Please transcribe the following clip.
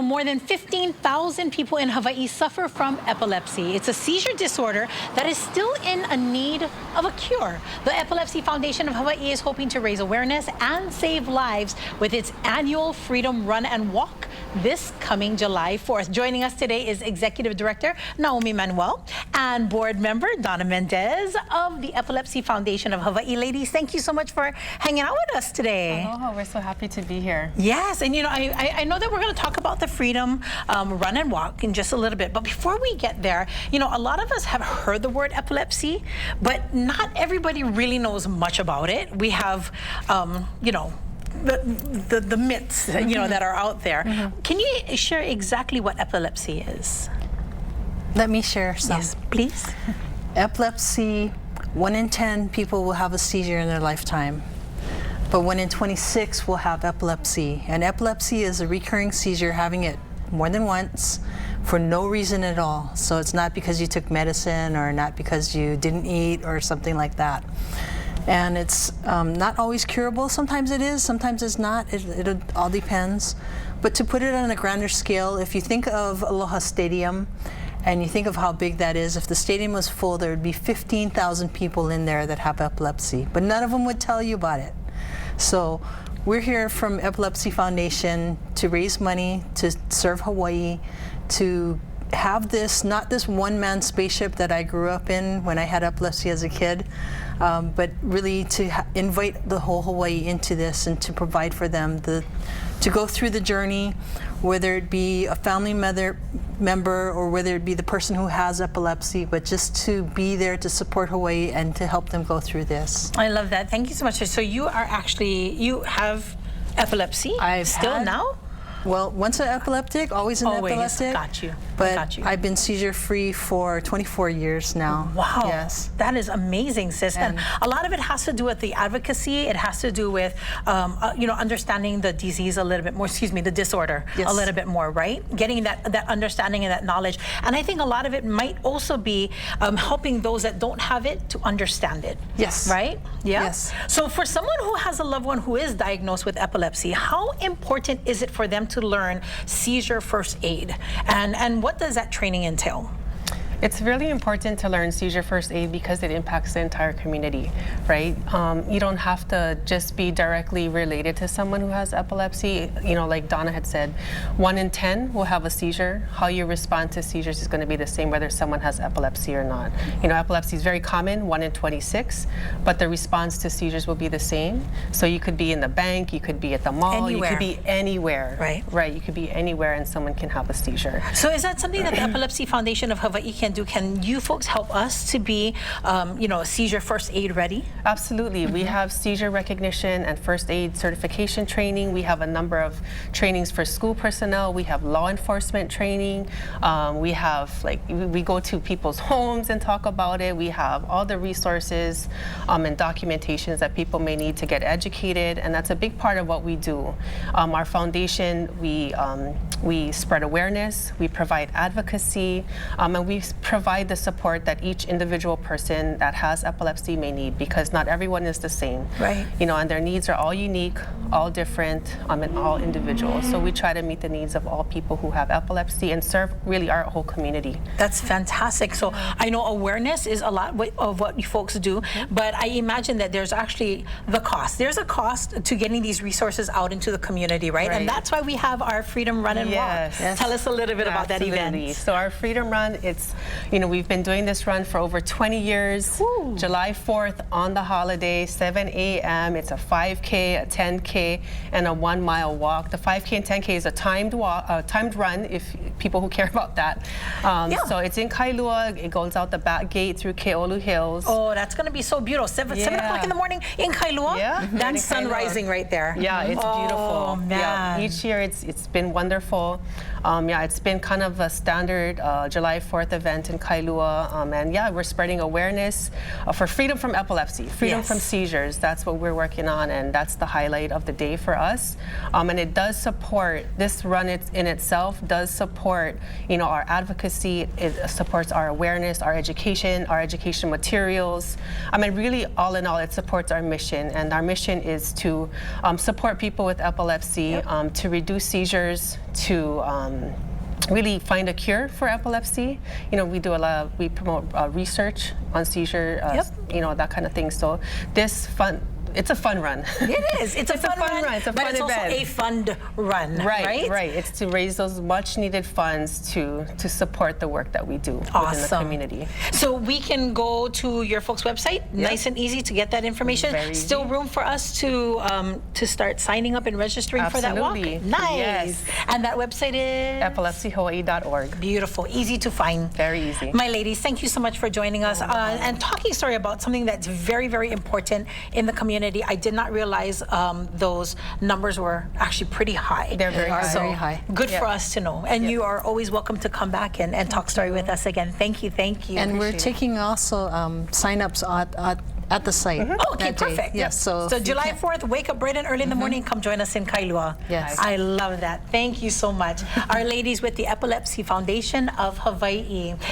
More than 15,000 people in Hawaii suffer from epilepsy. It's a seizure disorder that is still in a need of a cure. The Epilepsy Foundation of Hawai'i is hoping to raise awareness and save lives with its annual Freedom Run and Walk this coming July 4th. Joining us today is Executive Director Naomi Manuel and Board Member Donna Mendez of the Epilepsy Foundation of Hawai'i. Ladies, thank you so much for hanging out with us today. Oh, we're so happy to be here. Yes, and I know that we're going to talk about the Freedom Run and Walk in just a little bit, but before we get there, a lot of us have heard the word epilepsy, but not everybody really knows much about it. We have, the myths, that are out there. Can you share exactly what epilepsy is? Let me share some. Yes, please. Epilepsy, 1 in 10 people will have a seizure in their lifetime, but 1 in 26 will have epilepsy. And epilepsy is a recurring seizure, having it more than once for no reason at all. So it's not because you took medicine or not because you didn't eat or something like that. And it's not always curable. Sometimes it is, sometimes it's not. It all depends. But to put it on a grander scale, if you think of Aloha Stadium and you think of how big that is, if the stadium was full, there would be 15,000 people in there that have epilepsy, but none of them would tell you about it. So we're here from Epilepsy Foundation to raise money, to serve Hawaii, to have this, not this one-man spaceship that I grew up in when I had epilepsy as a kid, but really to invite the whole Hawaii into this and to provide for them to go through the journey, whether it be a family member or whether it be the person who has epilepsy, but just to be there to support Hawaii and to help them go through this. I love that. Thank you so much. So you have epilepsy now? Well, once an epileptic, always an epileptic. Got you. But Got you. I've been seizure-free for 24 years now. Wow. Yes. That is amazing, sis. And a lot of it has to do with the advocacy. It has to do with, understanding the disease a little bit more, the disorder a little bit more, right? Getting that understanding and that knowledge. And I think a lot of it might also be helping those that don't have it to understand it. Yes. Right? Yeah. Yes. So for someone who has a loved one who is diagnosed with epilepsy, how important is it for them to learn seizure first aid? And what does that training entail? It's really important to learn seizure first aid because it impacts the entire community, right? You don't have to just be directly related to someone who has epilepsy. Like Donna had said, 1 in 10 will have a seizure. How you respond to seizures is going to be the same whether someone has epilepsy or not. Epilepsy is very common, 1 in 26, but the response to seizures will be the same. So you could be in the bank, you could be at the mall, anywhere. You could be anywhere. Right. Right, you could be anywhere and someone can have a seizure. So is that something that the Epilepsy Foundation of Hawaii can do? Can you folks help us to be, seizure first aid ready? Absolutely. We have seizure recognition and first aid certification training. We have a number of trainings for school personnel. We have law enforcement training. We have, we go to people's homes and talk about it. We have all the resources and documentations that people may need to get educated, and that's a big part of what we do. Our foundation, we spread awareness, we provide advocacy, and we provide the support that each individual person that has epilepsy may need, because not everyone is the same. Right. And their needs are all unique, all different, and all individual. So we try to meet the needs of all people who have epilepsy and serve really our whole community. That's fantastic. So I know awareness is a lot of what you folks do, but I imagine that there's actually the cost. There's a cost to getting these resources out into the community, right? And that's why we have our Freedom Run and Walk. Yes. Tell us a little bit about that event. So our Freedom Run, it's, we've been doing this run for over 20 years. Woo. July 4th on the holiday, 7 a.m. It's a 5K, a 10K, and a 1 mile walk. The 5K and 10K is a timed run, if people who care about that. So it's in Kailua. It goes out the back gate through Keolu Hills. Oh, that's going to be so beautiful. 7 o'clock in the morning in Kailua. Yeah. That's sun rising right there. Yeah, it's beautiful. Man. Yeah, each year it's been wonderful. It's been kind of a standard July 4th event in Kailua. And we're spreading awareness for freedom from epilepsy, freedom from seizures. That's what we're working on, and that's the highlight of of the day for us. And it does support, this run in itself does support, our advocacy. It supports our awareness, our education materials. Really, all in all, it supports our mission. And our mission is to support people with epilepsy, to reduce seizures, to really find a cure for epilepsy. We promote research on seizure, that kind of thing. So it's a fun run. It is. It's a fun run. It's a but fun it's event. also a fund run, right? Right. It's to raise those much needed funds to support the work that we do within the community. So we can go to your folks' website, nice and easy to get that information. Very Still easy. room for us to start signing up and registering for that walk? Absolutely. Nice. Yes. And that website is? epilepsyhawaii.org. Beautiful. Easy to find. Very easy. My ladies, thank you so much for joining us and talking, sorry, about something that's very, very important in the community. I did not realize those numbers were actually pretty high. They're very high. So very high. good for us to know. And you are always welcome to come back and talk story with us again. Thank you. And we're taking also sign-ups at the site. Oh, okay, that day. perfect. Yes. So July 4th, wake up bright and early in the morning, come join us in Kailua. Yes. I love that. Thank you so much. Our ladies with the Epilepsy Foundation of Hawaii.